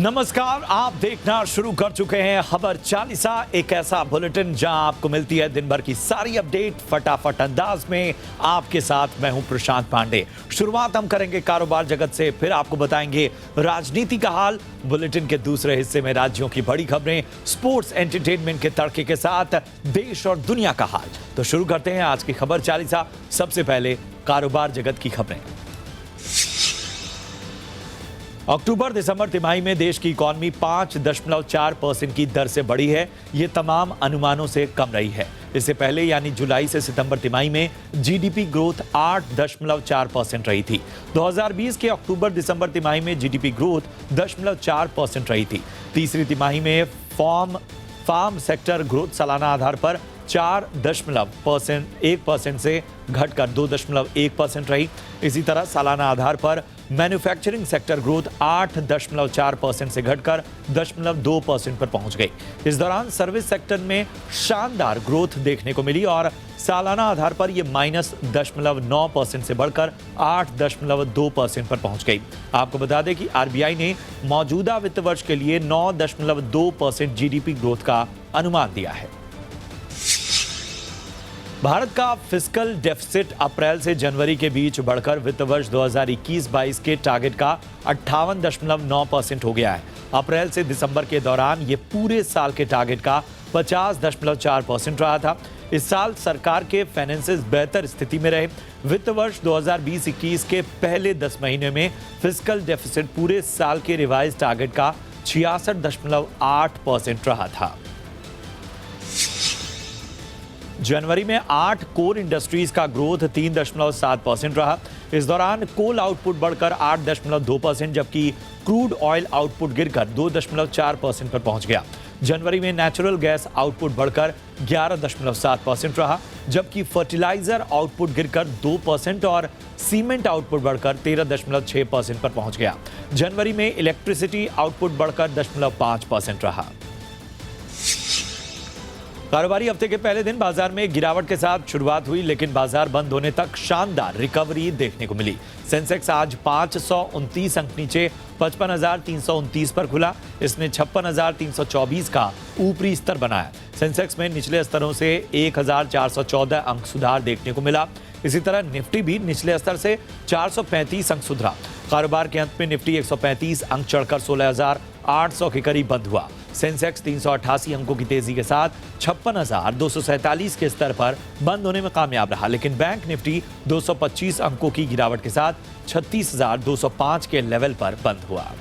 नमस्कार, आप देखना शुरू कर चुके हैं खबर चालीसा, एक ऐसा बुलेटिन जहां आपको मिलती है दिन भर की सारी अपडेट फटाफट अंदाज में। आपके साथ मैं हूं प्रशांत पांडे। शुरुआत हम करेंगे कारोबार जगत से, फिर आपको बताएंगे राजनीति का हाल। बुलेटिन के दूसरे हिस्से में राज्यों की बड़ी खबरें, स्पोर्ट्स एंटरटेनमेंट के तड़के के साथ देश और दुनिया का हाल। तो शुरू करते हैं आज की खबर चालीसा। सबसे पहले कारोबार जगत की खबरें। अक्टूबर दिसंबर तिमाही में देश की इकॉनमी 5.4% की दर से बढ़ी है। ये तमाम अनुमानों से कम रही है। इससे पहले यानी जुलाई से सितंबर तिमाही में जीडीपी ग्रोथ 8.4% रही थी। 2020 के अक्टूबर दिसंबर तिमाही में जीडीपी ग्रोथ 0.4% रही थी। तीसरी तिमाही में फार्म सेक्टर ग्रोथ सालाना आधार पर 4.1% से घटकर 2.1% रही। इसी तरह सालाना आधार पर मैन्युफैक्चरिंग सेक्टर ग्रोथ 8.4% से घटकर 0.2% पर पहुंच गई। इस दौरान सर्विस सेक्टर में शानदार ग्रोथ देखने को मिली और सालाना आधार पर यह -0.9% से बढ़कर 8.2% पर पहुंच गई। आपको बता दें कि आरबीआई ने मौजूदा वित्त वर्ष के लिए 9.2% जीडीपी ग्रोथ का अनुमान दिया है। भारत का फिस्कल डेफिसिट अप्रैल से जनवरी के बीच बढ़कर वित्त वर्ष 2021-22 के टारगेट का 58.9% हो गया है। अप्रैल से दिसंबर के दौरान ये पूरे साल के टारगेट का 50.4% रहा था। इस साल सरकार के फाइनेंसेस बेहतर स्थिति में रहे। वित्त वर्ष 2020-21 के पहले 10 महीने में फिस्कल डेफिसिट पूरे साल के रिवाइज टारगेट का 66.8% रहा था। जनवरी में 8 कोर इंडस्ट्रीज का ग्रोथ 3.7% रहा। इस दौरान कोल आउटपुट बढ़कर 8.2%, जबकि क्रूड ऑयल आउटपुट गिरकर 2.4% पर पहुंच गया। जनवरी में नेचुरल गैस आउटपुट बढ़कर 11.7% रहा, जबकि फर्टिलाइजर आउटपुट गिरकर 2% और सीमेंट आउटपुट बढ़कर 13.6% पर पहुंच गया। जनवरी में इलेक्ट्रिसिटी आउटपुट बढ़कर 0.5% रहा। कारोबारी हफ्ते के पहले दिन बाजार में गिरावट के साथ शुरुआत हुई, लेकिन बाजार बंद होने तक शानदार रिकवरी देखने को मिली। सेंसेक्स आज 529 अंक नीचे 55,329 पर खुला। इसने 56,324 का ऊपरी स्तर बनाया। सेंसेक्स में निचले स्तरों से 1,414 अंक सुधार देखने को मिला। इसी तरह निफ्टी भी निचले स्तर से 435 अंक सुधरा। कारोबार के अंत में निफ्टी 135 अंक चढ़कर 16,800 के करीब बंद हुआ। सेंसेक्स 388 अंकों की तेजी के साथ 56,247 के स्तर पर बंद होने में कामयाब रहा, लेकिन बैंक निफ्टी 225 अंकों की गिरावट के साथ 36,205 के लेवल पर बंद हुआ।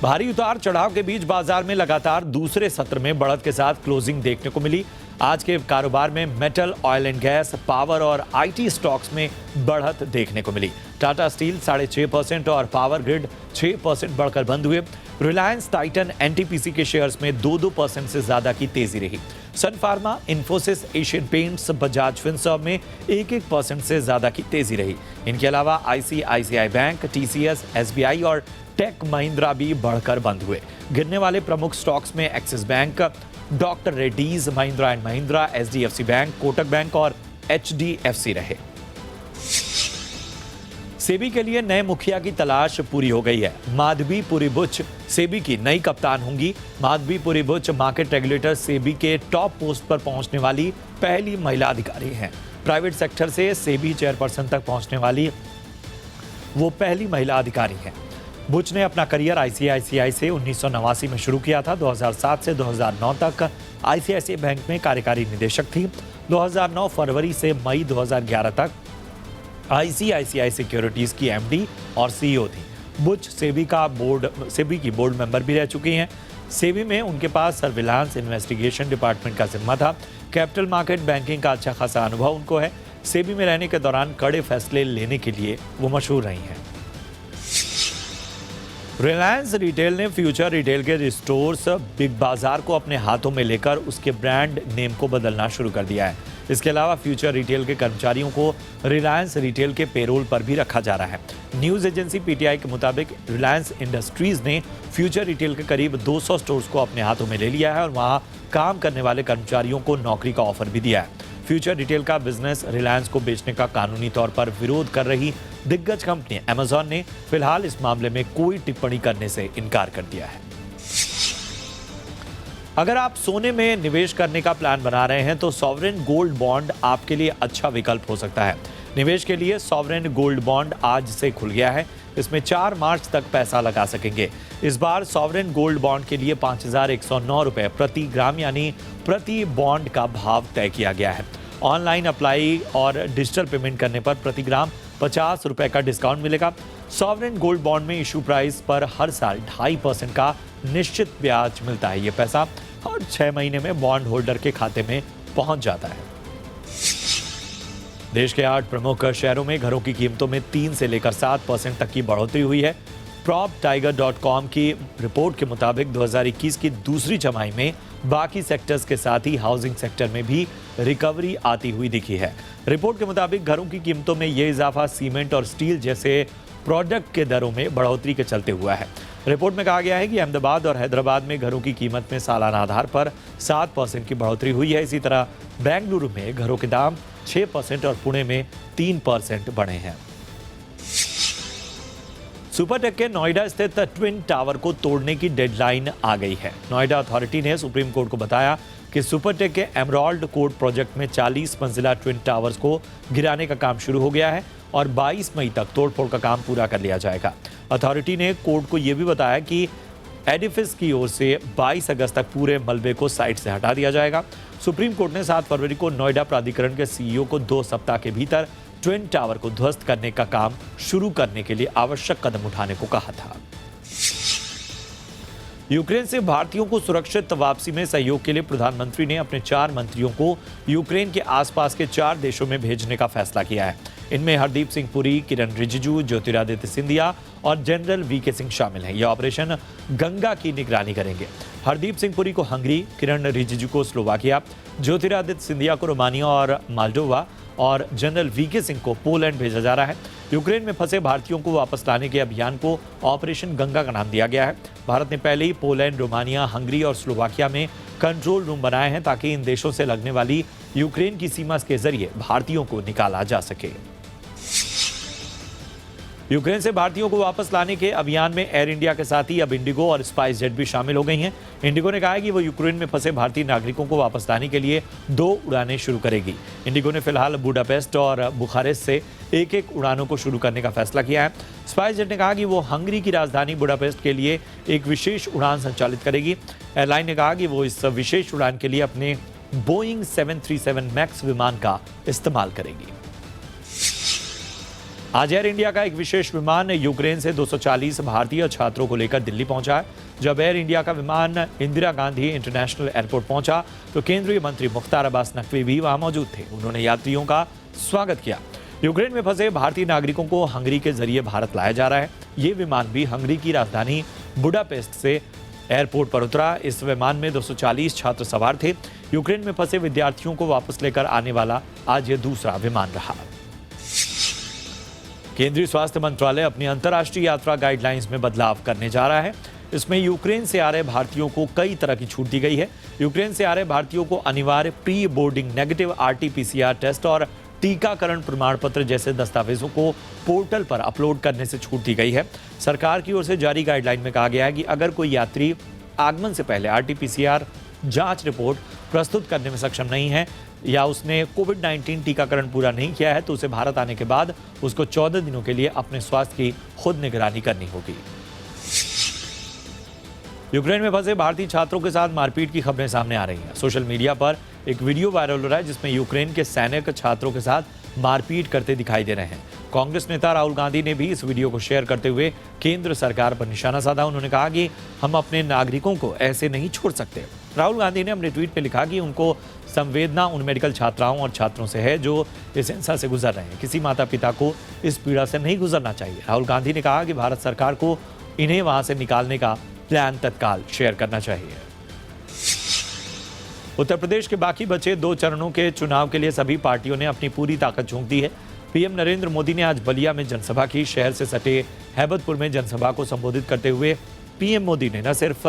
भारी उतार चढ़ाव के बीच बाजार में लगातार दूसरे सत्र में बढ़त के साथ क्लोजिंग देखने को मिली। आज के कारोबार में metal, oil and gas, power और आईटी स्टॉक्स में बढ़त देखने को मिली। टाटा स्टील 6.5% और पावर ग्रिड 6% बढ़कर बंद हुए। रिलायंस, टाइटन, एनटीपीसी के शेयर्स में 2% से ज्यादा की तेजी रही। सन फार्मा, इन्फोसिस, एशियन पेंट्स, बजाज फिनसर्व में 1% से ज्यादा की तेजी रही। इनके अलावा आईसीआईसीआई बैंक, टीसीएस, एसबीआई और टेक महिंद्रा भी बढ़कर बंद हुए। गिरने वाले प्रमुख स्टॉक्स में Axis bank, doctor Reddy's, Mahindra and Mahindra, HDFC bank, Kotak bank और एचडीएफसी रहे। सेबी के लिए नए मुखिया की तलाश पूरी हो गई है। माधवी पुरीबुच सेबी की नई कप्तान होंगी। माधवी पुरीबुच मार्केट रेगुलेटर सेबी के टॉप पोस्ट पर पहुंचने वाली पहली महिला अधिकारी हैं। प्राइवेट सेक्टर से सेबी चेयरपर्सन तक पहुंचने वाली वो पहली महिला अधिकारी हैं। बुच ने अपना करियर आईसीआईसीआई से 1989 में शुरू किया था। 2007 से 2009 तक आईसीआईसीआई बैंक में कार्यकारी निदेशक थी। 2009 फरवरी से मई 2011 तक आईसीआईसीआई सिक्योरिटीज की एमडी और सीईओ थी। बुच सेबी की बोर्ड मेंबर भी रह चुकी हैं। सेबी में उनके पास सर्विलांस इन्वेस्टिगेशन डिपार्टमेंट का जिम्मा था। कैपिटल मार्केट बैंकिंग का अच्छा खासा अनुभव उनको है। सेबी में रहने के दौरान कड़े फैसले लेने के लिए वो मशहूर रही हैं। रिलायंस रिटेल ने फ्यूचर रिटेल के स्टोर्स बिग बाजार को अपने हाथों में लेकर उसके ब्रांड नेम को बदलना शुरू कर दिया है। इसके अलावा फ्यूचर रिटेल के कर्मचारियों को रिलायंस रिटेल के पेरोल पर भी रखा जा रहा है। न्यूज़ एजेंसी पीटीआई के मुताबिक रिलायंस इंडस्ट्रीज ने फ्यूचर रिटेल के करीब 200 स्टोर्स को अपने हाथों में ले लिया है और वहां काम करने वाले कर्मचारियों को नौकरी का ऑफर भी दिया है। फ्यूचर रिटेल का बिजनेस रिलायंस को बेचने का कानूनी तौर पर विरोध कर रही दिग्गज कंपनी अमेजॉन ने फिलहाल इस मामले में कोई टिप्पणी करने से इनकार कर दिया है। अगर आप सोने में निवेश करने का प्लान बना रहे हैं तो सॉवरेन गोल्ड बॉन्ड आपके लिए अच्छा विकल्प हो सकता है। निवेश के लिए सॉवरेन गोल्ड बॉन्ड आज से खुल गया है। इसमें 4 मार्च तक पैसा लगा सकेंगे। इस बार सॉवरेन गोल्ड बॉन्ड के लिए 5,109 रुपए प्रति ग्राम यानी प्रति बॉन्ड का भाव तय किया गया है। ऑनलाइन अप्लाई और डिजिटल पेमेंट करने पर प्रति ग्राम 50 रुपए का डिस्काउंट मिलेगा। सॉवरेन गोल्ड बॉन्ड में इशू प्राइस पर हर साल 2.5% का निश्चित ब्याज मिलता है। ये पैसा हर 6 महीने में बॉन्ड होल्डर के खाते में पहुंच जाता है। देश के 8 प्रमुख शहरों में घरों की कीमतों में 3 से लेकर 7% तक की बढ़ोतरी हुई है। PropTiger.com की रिपोर्ट के मुताबिक 2021 की दूसरी छमाही में बाकी सेक्टर्स के साथ ही हाउसिंग सेक्टर में भी रिकवरी आती हुई दिखी है। रिपोर्ट के मुताबिक घरों की कीमतों में ये इजाफा सीमेंट और स्टील जैसे प्रोडक्ट के दरों में बढ़ोतरी के चलते हुआ है। रिपोर्ट में कहा गया है कि अहमदाबाद और हैदराबाद में घरों की कीमत में सालाना आधार पर 7% की बढ़ोतरी हुई है। इसी तरह बेंगलुरु में घरों के दाम 6% और पुणे में 3% बढ़े हैं। सुपरटेक के नोएडा स्थित ट्विन टावर को तोड़ने की डेडलाइन आ गई है। नोएडा अथॉरिटी ने सुप्रीम कोर्ट को बताया कि सुपरटेक के एमराल्ड कोर्ट प्रोजेक्ट में 40 मंजिला ट्विन टावर्स को गिराने का काम शुरू हो गया है और 22 मई तक तोड़फोड़ का काम पूरा कर लिया जाएगा। अथॉरिटी ने कोर्ट को यह भी बताया कि एडिफिस की ओर से 22 अगस्त तक पूरे मलबे को साइट से हटा दिया जाएगा। सुप्रीम कोर्ट ने 7 फरवरी को नोएडा प्राधिकरण के सीईओ को 2 सप्ताह के भीतर ट्विन टावर को ध्वस्त करने का काम शुरू करने के लिए आवश्यक कदम उठाने को कहा था। यूक्रेन से भारतीयों को सुरक्षित वापसी में सहयोग के लिए प्रधानमंत्री ने अपने 4 मंत्रियों को यूक्रेन के आसपास के 4 देशों में भेजने का फैसला किया है। इनमें हरदीप सिंह पुरी, किरण रिजिजू, ज्योतिरादित्य सिंधिया और जनरल वीके सिंह शामिल हैं। यह ऑपरेशन गंगा की निगरानी करेंगे। हरदीप सिंह पुरी को हंगरी, किरण रिजिजू को स्लोवाकिया, ज्योतिरादित्य सिंधिया को रोमानिया और माल्डोवा और जनरल वीके सिंह को पोलैंड भेजा जा रहा है। यूक्रेन में फंसे भारतीयों को वापस लाने के अभियान को ऑपरेशन गंगा का नाम दिया गया है। भारत ने पहले ही पोलैंड, रोमानिया, हंगरी और स्लोवाकिया में कंट्रोल रूम बनाए हैं ताकि इन देशों से लगने वाली यूक्रेन की सीमा के जरिए भारतीयों को निकाला जा सके। यूक्रेन से भारतीयों को वापस लाने के अभियान में एयर इंडिया के साथ ही अब इंडिगो और स्पाइस जेट भी शामिल हो गई हैं। इंडिगो ने कहा है कि वो यूक्रेन में फंसे भारतीय नागरिकों को वापस लाने के लिए 2 उड़ानें शुरू करेगी। इंडिगो ने फिलहाल बुडापेस्ट और बुखारेस्ट से एक उड़ानों को शुरू करने का फैसला किया है। स्पाइस जेट ने कहा कि वो हंगरी की राजधानी बुडापेस्ट के लिए एक विशेष उड़ान संचालित करेगी। एयरलाइन ने कहा कि वो इस विशेष उड़ान के लिए अपने बोइंग 737 मैक्स विमान का इस्तेमाल करेगी। आज एयर इंडिया का एक विशेष विमान यूक्रेन से 240 भारतीय छात्रों को लेकर दिल्ली पहुंचा है। जब एयर इंडिया का विमान इंदिरा गांधी इंटरनेशनल एयरपोर्ट पहुंचा तो केंद्रीय मंत्री मुख्तार अब्बास नकवी भी वहां मौजूद थे। उन्होंने यात्रियों का स्वागत किया। यूक्रेन में फंसे भारतीय नागरिकों को हंगरी के जरिए भारत लाया जा रहा है। ये विमान भी हंगरी की राजधानी बुडापेस्ट से एयरपोर्ट पर उतरा। इस विमान में 240 छात्र सवार थे। यूक्रेन में फंसे विद्यार्थियों को वापस लेकर आने वाला आज ये दूसरा विमान रहा। केंद्रीय स्वास्थ्य मंत्रालय अपनी अंतर्राष्ट्रीय यात्रा गाइडलाइंस में बदलाव करने जा रहा है। इसमें यूक्रेन से आ रहे भारतीयों को कई तरह की छूट दी गई है। यूक्रेन से आ रहे भारतीयों को अनिवार्य pre boarding negative RT-PCR test और टीकाकरण प्रमाण पत्र जैसे दस्तावेजों को पोर्टल पर अपलोड करने से छूट दी गई है। सरकार की ओर से जारी गाइडलाइन में कहा गया है कि अगर कोई यात्री आगमन से पहले RT-PCR जांच रिपोर्ट प्रस्तुत करने में सक्षम नहीं है या उसने कोविड-19 टीकाकरण पूरा नहीं किया है तो उसे भारत आने के बाद उसको 14 दिनों के लिए अपने स्वास्थ्य की खुद निगरानी करनी होगी। यूक्रेन में फंसे भारतीय छात्रों के साथ मारपीट की खबरें सामने आ रही हैं। सोशल मीडिया पर एक वीडियो वायरल हो रहा है जिसमें यूक्रेन के सैनिक छात्रों के साथ मारपीट करते दिखाई दे रहे हैं। कांग्रेस नेता राहुल गांधी ने भी इस वीडियो को शेयर करते हुए केंद्र सरकार पर निशाना साधा। उन्होंने कहा कि हम अपने नागरिकों को ऐसे नहीं छोड़ सकते। राहुल गांधी ने अपने ट्वीट में लिखा कि उनको संवेदना उन मेडिकल छात्राओं और छात्रों से है जो इस हिंसा से गुजर रहे हैं। किसी माता पिता को इस पीड़ा से नहीं गुजरना चाहिए। राहुल गांधी ने कहा कि भारत सरकार को इन्हें वहां से निकालने का प्लान तत्काल शेयर करना चाहिए। उत्तर प्रदेश के बाकी बचे 2 चरणों के चुनाव के लिए सभी पार्टियों ने अपनी पूरी ताकत झोंक दी है। पीएम नरेंद्र मोदी ने आज बलिया में जनसभा की। शहर से सटे हैबतपुर में जनसभा को संबोधित करते हुए पीएम मोदी ने न सिर्फ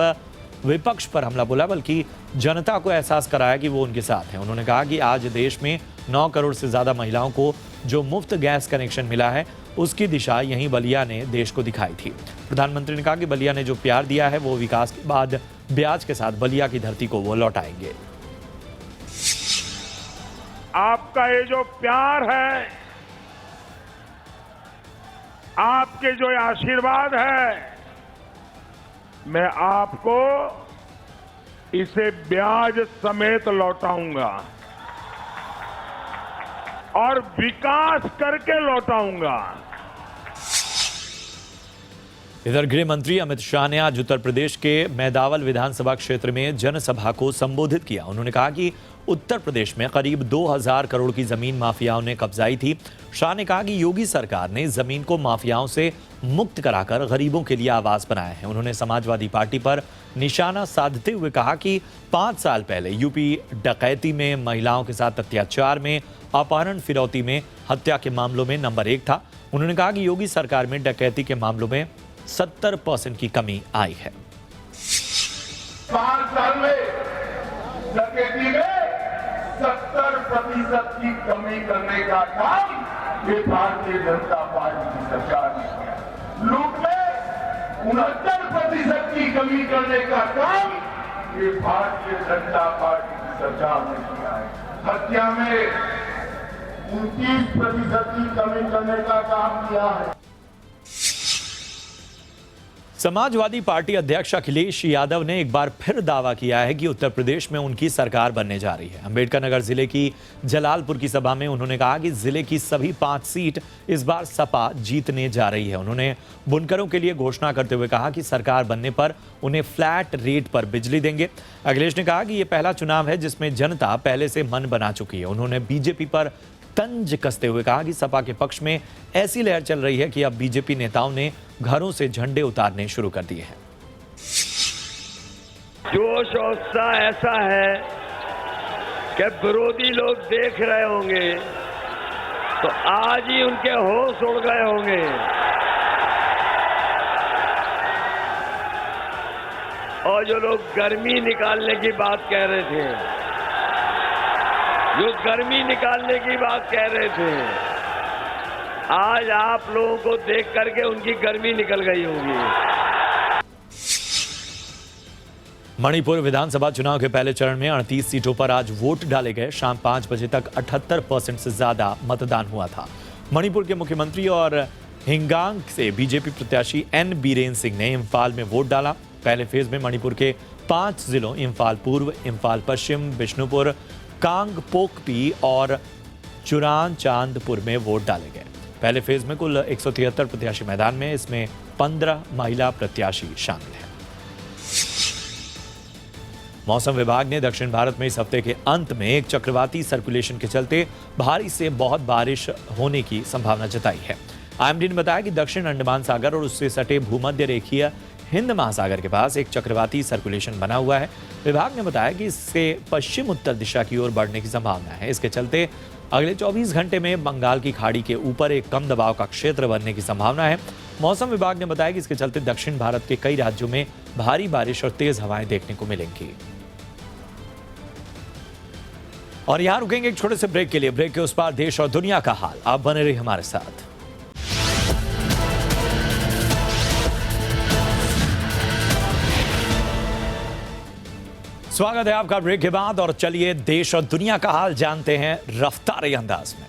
विपक्ष पर हमला बोला, बल्कि जनता को एहसास कराया कि वो उनके साथ हैं। उन्होंने कहा कि आज देश में 9 करोड़ से ज्यादा महिलाओं को जो मुफ्त गैस कनेक्शन मिला है, उसकी दिशा यहीं बलिया ने देश को दिखाई थी। प्रधानमंत्री ने कहा कि बलिया ने जो प्यार दिया है, वो विकास के बाद ब्याज के साथ बलिया की धरती को वो लौटाएंगे। आपका ये जो प्यार है, आपके जो ये आशीर्वाद है, मैं आपको इसे ब्याज समेत लौटाऊंगा और विकास करके लौटाऊंगा। इधर गृह मंत्री अमित शाह ने आज उत्तर प्रदेश के मैदावल विधानसभा क्षेत्र में जनसभा को संबोधित किया। उन्होंने कहा कि उत्तर प्रदेश में करीब 2000 करोड़ की जमीन माफियाओं ने कब्जाई थी। शाह ने कहा कि योगी सरकार ने जमीन को माफियाओं से मुक्त कराकर गरीबों के लिए आवास बनाया है। उन्होंने समाजवादी पार्टी पर निशाना साधते हुए कहा कि 5 साल पहले यूपी डकैती में, महिलाओं के साथ अत्याचार में, अपहरण फिरौती में, हत्या के मामलों में नंबर 1 था। उन्होंने कहा कि योगी सरकार में डकैती के मामलों में 70% की कमी आई है। 5 साल में डकैती में 70% की कमी करने का काम ये भारतीय जनता पार्टी की सरकार ने किया। लूट में 69% की कमी करने का काम ये भारतीय जनता पार्टी की सरकार ने किया है। हत्या में 29% की कमी करने का काम किया है। समाजवादी पार्टी अध्यक्ष अखिलेश यादव ने एक बार फिर दावा किया है कि उत्तर प्रदेश में उनकी सरकार बनने जा रही है। अंबेडकर नगर जिले की जलालपुर की सभा में उन्होंने कहा कि जिले की सभी 5 सीट इस बार सपा जीतने जा रही है। उन्होंने बुनकरों के लिए घोषणा करते हुए कहा कि सरकार बनने पर उन्हें फ्लैट रेट पर बिजली देंगे। अखिलेश ने कहा कि यह पहला चुनाव है जिसमें जनता पहले से मन बना चुकी है। उन्होंने बीजेपी पर तंज कसते हुए कहा कि सपा के पक्ष में ऐसी लहर चल रही है कि अब बीजेपी नेताओं ने घरों से झंडे उतारने शुरू कर दिए हैं। जोश और उत्साह ऐसा है कि विरोधी लोग देख रहे होंगे तो आज ही उनके होश उड़ गए होंगे। और जो लोग गर्मी निकालने की बात कह रहे थे, जो गर्मी निकालने की बात कह रहे थे, आज आप लोगों को देख करके उनकी गर्मी निकल गई होगी। मणिपुर विधानसभा चुनाव के पहले चरण में 38 सीटों पर आज वोट डाले गए। शाम 5 बजे तक 78% से ज्यादा मतदान हुआ था। मणिपुर के मुख्यमंत्री और हिंगांग से बीजेपी प्रत्याशी एन बीरेन सिंह ने इम्फाल में वोट डाला। पहले फेज में मणिपुर के 5 जिलों इम्फाल पूर्व, इम्फाल पश्चिम, बिष्णुपुर, कांगपोकपी और चुरांचांदपुर में वोट डाले गए। पहले फेज में कुल 173 प्रत्याशी मैदान में, इसमें 15 महिला प्रत्याशी शामिल हैं। मौसम विभाग ने दक्षिण भारत में इस हफ्ते के अंत में एक चक्रवाती सर्कुलेशन के चलते भारी से बहुत बारिश होने की संभावना जताई है। आईएमडी ने बताया कि दक्षिण अंडमान सागर और उससे सटे भूमध्य रेखीय हिंद महासागर के पास एक चक्रवाती सर्कुलेशन बना हुआ है। विभाग ने बताया कि इससे पश्चिम उत्तर दिशा की ओर बढ़ने की संभावना है। इसके चलते अगले 24 घंटे में बंगाल की खाड़ी के ऊपर एक कम दबाव का क्षेत्र बनने की संभावना है। मौसम विभाग ने बताया कि इसके चलते दक्षिण भारत के कई राज्यों में भारी बारिश और तेज हवाएं देखने को मिलेंगी। और यहां रुकेंगे एक छोटे से ब्रेक के लिए। ब्रेक के उस पार देश और दुनिया का हाल। आप बने रहिए हमारे साथ। स्वागत है आपका ब्रेक के बाद, और चलिए देश और दुनिया का हाल जानते हैं रफ्तारी अंदाज में।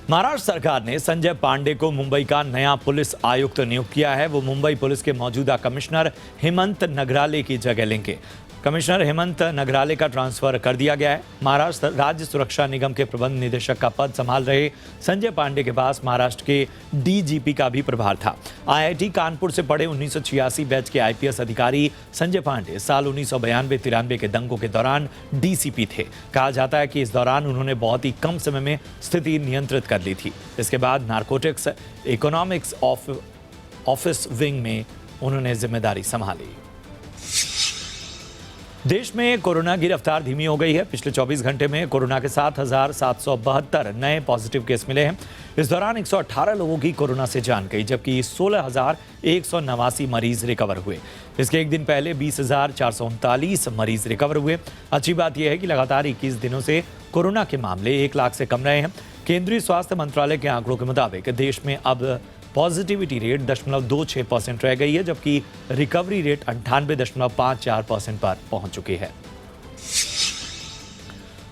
महाराष्ट्र सरकार ने संजय पांडे को मुंबई का नया पुलिस आयुक्त नियुक्त किया है। वो मुंबई पुलिस के मौजूदा कमिश्नर हेमंत नगराले की जगह लेंगे। कमिश्नर हेमंत नगराले का ट्रांसफर कर दिया गया है। महाराष्ट्र राज्य सुरक्षा निगम के प्रबंध निदेशक का पद संभाल रहे संजय पांडे के पास महाराष्ट्र के डीजीपी का भी प्रभार था। आईआईटी कानपुर से पढ़े 1986 बैच के आईपीएस अधिकारी संजय पांडे साल 1992-93 के दंगों के दौरान डीसीपी थे। कहा जाता है कि इस दौरान उन्होंने बहुत ही कम समय में स्थिति नियंत्रित कर ली थी। इसके बाद नारकोटिक्स इकोनॉमिक्स ऑफिस विंग में उन्होंने जिम्मेदारी संभाली। देश में कोरोना की रफ्तार धीमी हो गई है। पिछले 24 घंटे में कोरोना के 7,772 नए पॉजिटिव केस मिले हैं। इस दौरान 118 लोगों की कोरोना से जान गई, जबकि 16,189 मरीज रिकवर हुए। इसके एक दिन पहले 20,439 मरीज रिकवर हुए। अच्छी बात यह है कि लगातार 21 दिनों से कोरोना के मामले 1 लाख से कम रहे हैं। केंद्रीय स्वास्थ्य मंत्रालय के आंकड़ों के मुताबिक देश में अब पॉजिटिविटी रेट 0.26% रह गई है, जबकि रिकवरी रेट 98.54% पर पहुंच चुकी है।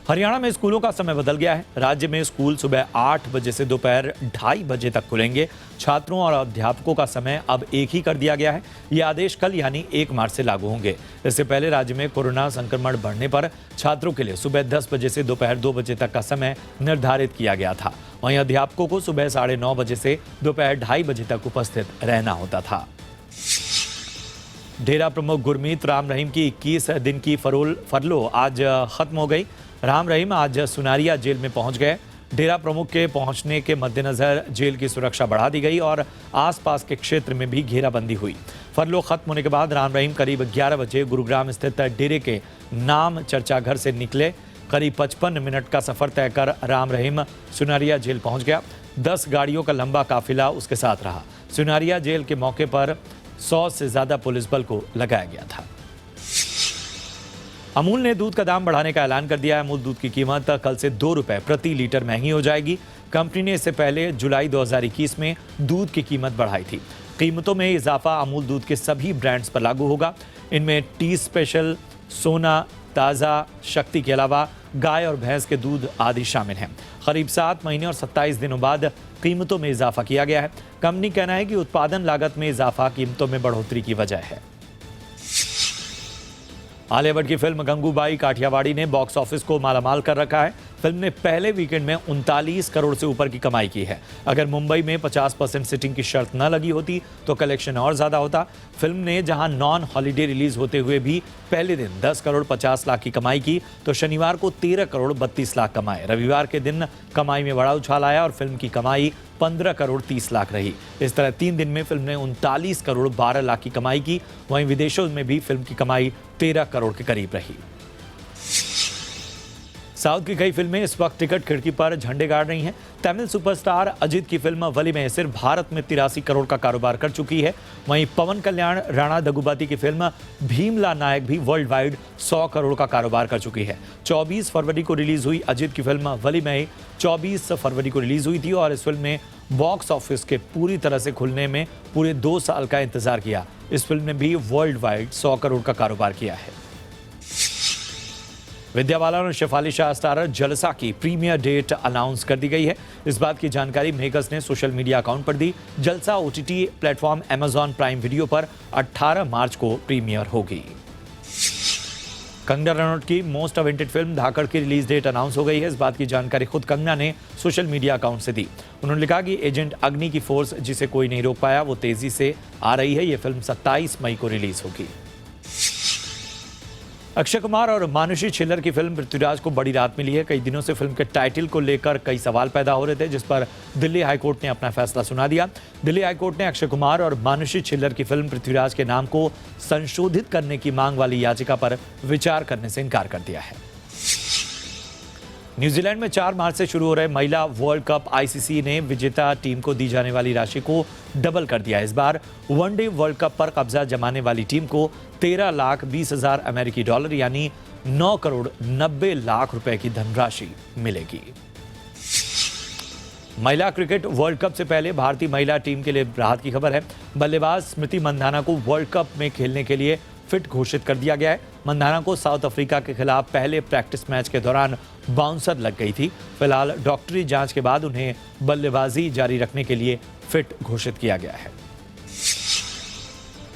हरियाणा में स्कूलों का समय बदल गया है। राज्य में स्कूल सुबह 8 बजे से दोपहर 2:30 बजे तक खुलेंगे। छात्रों और अध्यापकों का समय अब एक ही कर दिया गया है। ये आदेश कल यानी 1 मार्च से लागू होंगे। इससे पहले राज्य में कोरोना संक्रमण बढ़ने पर छात्रों के लिए सुबह 10 बजे से दोपहर 2 बजे तक का समय निर्धारित किया गया था। वहीं अध्यापकों को सुबह 9:30 बजे से दोपहर 2:30 बजे तक उपस्थित रहना होता था। डेरा प्रमुख गुरमीत राम रहीम की 21 दिन की फरलो आज खत्म हो गई। राम रहीम आज सुनारिया जेल में पहुंच गए। डेरा प्रमुख के पहुंचने के मद्देनजर जेल की सुरक्षा बढ़ा दी गई और आसपास के क्षेत्र में भी घेराबंदी हुई। फरलो खत्म होने के बाद राम रहीम करीब 11 बजे गुरुग्राम स्थित डेरे के नाम चर्चा घर से निकले। करीब 55 मिनट का सफर तय कर राम रहीम सुनारिया जेल पहुंच गया। 10 गाड़ियों का लंबा काफिला उसके साथ रहा। सुनारिया जेल के मौके पर 100 से ज्यादा पुलिस बल को लगाया गया था। अमूल ने दूध का दाम बढ़ाने का ऐलान कर दिया है। अमूल दूध की कीमत कल से 2 रुपए प्रति लीटर महंगी हो जाएगी। कंपनी ने इससे पहले जुलाई 2021 में दूध की कीमत बढ़ाई थी। कीमतों में इजाफा अमूल दूध के सभी ब्रांड्स पर लागू होगा। इनमें टी स्पेशल, सोना, ताज़ा, शक्ति के अलावा गाय और भैंस के दूध आदि शामिल हैं। करीब 7 महीने और 27 दिनों बाद कीमतों में इजाफा किया गया है। कंपनी कहना है कि उत्पादन लागत में इजाफा कीमतों में बढ़ोतरी की वजह है। आलिया भट्ट की फिल्म गंगूबाई काठियावाड़ी ने बॉक्स ऑफिस को मालामाल कर रखा है। फिल्म ने पहले वीकेंड में 39 करोड़ से ऊपर की कमाई की है। अगर मुंबई में 50% सिटिंग की शर्त न लगी होती तो कलेक्शन और ज्यादा होता। फिल्म ने जहां नॉन हॉलीडे रिलीज होते हुए भी पहले दिन 10 करोड़ 50 लाख की कमाई की, तो शनिवार को 13 करोड़ 32 लाख कमाए। रविवार के दिन कमाई में बड़ा उछाल आया और फिल्म की कमाई 15 करोड़ 30 लाख रही। इस तरह 3 दिन में फिल्म ने 39 करोड़ 12 लाख की कमाई की। वहीं विदेशों में भी फिल्म की कमाई 13 करोड़ के करीब रही। साउथ की कई फिल्में इस वक्त टिकट खिड़की पर झंडे गाड़ रही हैं। तमिल सुपरस्टार अजित की फिल्म वली में सिर्फ भारत में 83 करोड़ का कारोबार कर चुकी है। वहीं पवन कल्याण राणा दगुबाती की फिल्म भीमला नायक भी वर्ल्ड वाइड 100 करोड़ का कारोबार कर चुकी है। 24 फरवरी को रिलीज हुई अजित की फिल्म वली में 24 फरवरी को रिलीज हुई थी और इस फिल्म ने बॉक्स ऑफिस के पूरी तरह से खुलने में पूरे 2 साल का इंतजार किया। इस फिल्म ने भी वर्ल्ड वाइड 100 करोड़ का कारोबार किया है। विद्या बालन और शेफाली शाह स्टारर जलसा की प्रीमियर डेट अनाउंस कर दी गई है। इस बात की जानकारी मेकर्स ने सोशल मीडिया अकाउंट पर दी। जलसा OTT platform Amazon prime video पर 18 मार्च को प्रीमियर होगी। कंगना रनौत की मोस्ट अवेंटेड फिल्म धाकड़ की रिलीज डेट अनाउंस हो गई है। इस बात की जानकारी खुद कंगना ने सोशल मीडिया अकाउंट से दी। उन्होंने लिखा कि एजेंट अग्नि की फोर्स जिसे कोई नहीं रोक पाया वो तेजी से आ रही है। ये फिल्म 27 मई को रिलीज होगी। अक्षय कुमार और मानुषी छिल्लर की फिल्म पृथ्वीराज को बड़ी राहत मिली है। कई दिनों से फिल्म के टाइटल को लेकर कई सवाल पैदा हो रहे थे, जिस पर दिल्ली हाईकोर्ट ने अपना फैसला सुना दिया। दिल्ली हाईकोर्ट ने अक्षय कुमार और मानुषी छिल्लर की फिल्म पृथ्वीराज के नाम को संशोधित करने की मांग वाली याचिका पर विचार करने से इनकार कर दिया है। न्यूजीलैंड में 4 मार्च से शुरू हो रहे महिला वर्ल्ड कप आईसीसी ने विजेता टीम को दी जाने वाली राशि को डबल कर दिया। इस बार वनडे वर्ल्ड कप पर कब्जा जमाने वाली टीम को 13,20,000 अमेरिकी डॉलर यानी 9 करोड़ 90 लाख रुपए की धनराशि मिलेगी। महिला क्रिकेट वर्ल्ड कप से पहले भारतीय महिला टीम के लिए राहत की खबर है। बल्लेबाज स्मृति मंधाना को वर्ल्ड कप में खेलने के लिए फिट घोषित कर दिया गया है। मंधाना को साउथ अफ्रीका के खिलाफ पहले प्रैक्टिस मैच के दौरान बाउंसर लग गई थी। फिलहाल डॉक्टरी जांच के बाद उन्हें बल्लेबाजी जारी रखने के लिए फिट घोषित किया गया है।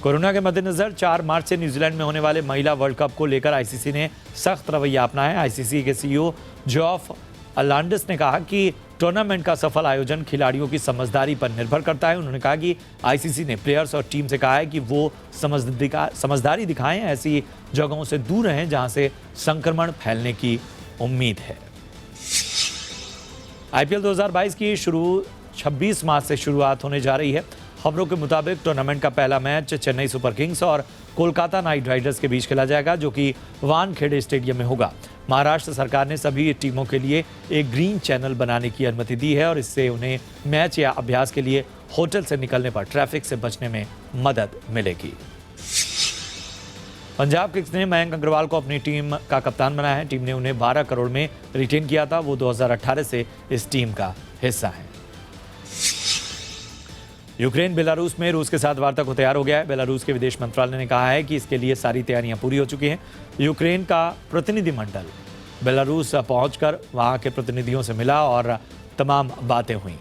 कोरोना के मद्देनजर 4 मार्च से न्यूजीलैंड में होने वाले महिला वर्ल्ड कप को लेकर आईसीसी ने सख्त रवैया अपनाया है। आईसीसी के सीईओ जॉफ अलांडस ने कहा कि टूर्नामेंट का सफल आयोजन खिलाड़ियों की समझदारी पर निर्भर करता है। उन्होंने कहा कि आईसीसी ने प्लेयर्स और टीम से कहा है कि वो समझदारी दिखाएं, ऐसी जगहों से दूर रहें जहां से संक्रमण फैलने की उम्मीद है। आईपीएल 2022 की 26 मार्च से शुरुआत होने जा रही है। खबरों के मुताबिक टूर्नामेंट का पहला मैच चेन्नई सुपर किंग्स और कोलकाता नाइट राइडर्स के बीच खेला जाएगा, जो कि वानखेड़े स्टेडियम में होगा। महाराष्ट्र सरकार ने सभी टीमों के लिए एक ग्रीन चैनल बनाने की अनुमति दी है और इससे उन्हें मैच या अभ्यास के लिए होटल से निकलने पर ट्रैफिक से बचने में मदद मिलेगी। पंजाब किंग्स ने मयंक अग्रवाल को अपनी टीम का कप्तान बनाया है। टीम ने उन्हें 12 करोड़ में रिटेन किया था। वो 2018 से इस टीम का हिस्सा है। यूक्रेन बेलारूस में रूस के साथ वार्ता को तैयार हो गया है। बेलारूस के विदेश मंत्रालय ने कहा है कि इसके लिए सारी तैयारियां पूरी हो चुकी हैं। यूक्रेन का प्रतिनिधिमंडल बेलारूस पहुंचकर वहां के प्रतिनिधियों से मिला और तमाम बातें हुई।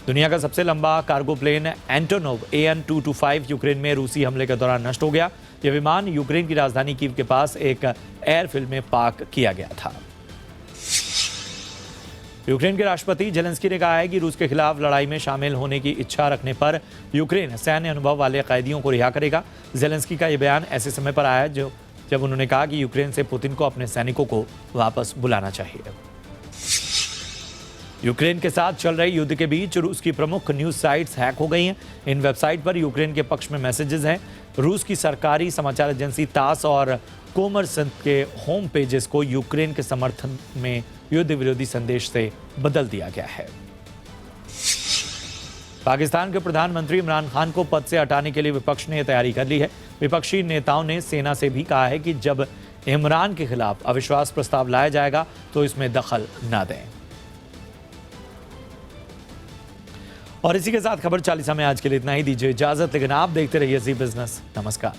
दुनिया का सबसे लंबा cargo plane Antonov AN-225 Ukraine में रूसी हमले के दौरान नष्ट हो गया। यह विमान यूक्रेन की राजधानी कीव के पास एक एयरफील्ड में पार्क किया गया था। यूक्रेन के राष्ट्रपति जेलेंस्की ने कहा है कि रूस के खिलाफ लड़ाई में शामिल होने की इच्छा रखने पर यूक्रेन सैन्य अनुभव वाले कैदियों को रिहा करेगा। जेलेंस्की का यह बयान ऐसे समय पर आया जब उन्होंने कहा कि यूक्रेन से पुतिन को अपने सैनिकों को वापस बुलाना चाहिए। यूक्रेन के साथ चल रहे युद्ध के बीच रूस की प्रमुख न्यूज साइट्स हैक हो गई हैं। इन वेबसाइट पर यूक्रेन के पक्ष में मैसेजेस हैं। रूस की सरकारी समाचार एजेंसी तास और कोमरसंत के होम पेजेस को यूक्रेन के समर्थन में युद्ध विरोधी संदेश से बदल दिया गया है। पाकिस्तान के प्रधानमंत्री इमरान खान को पद से हटाने के लिए विपक्ष ने तैयारी कर ली है। विपक्षी नेताओं ने सेना से भी कहा है कि जब इमरान के खिलाफ अविश्वास प्रस्ताव लाया जाएगा तो इसमें दखल न दें। और इसी के साथ खबर 40 में आज के लिए इतना ही। दीजिए इजाजत, लेकिन आप देखते रहिए जी बिजनेस। नमस्कार।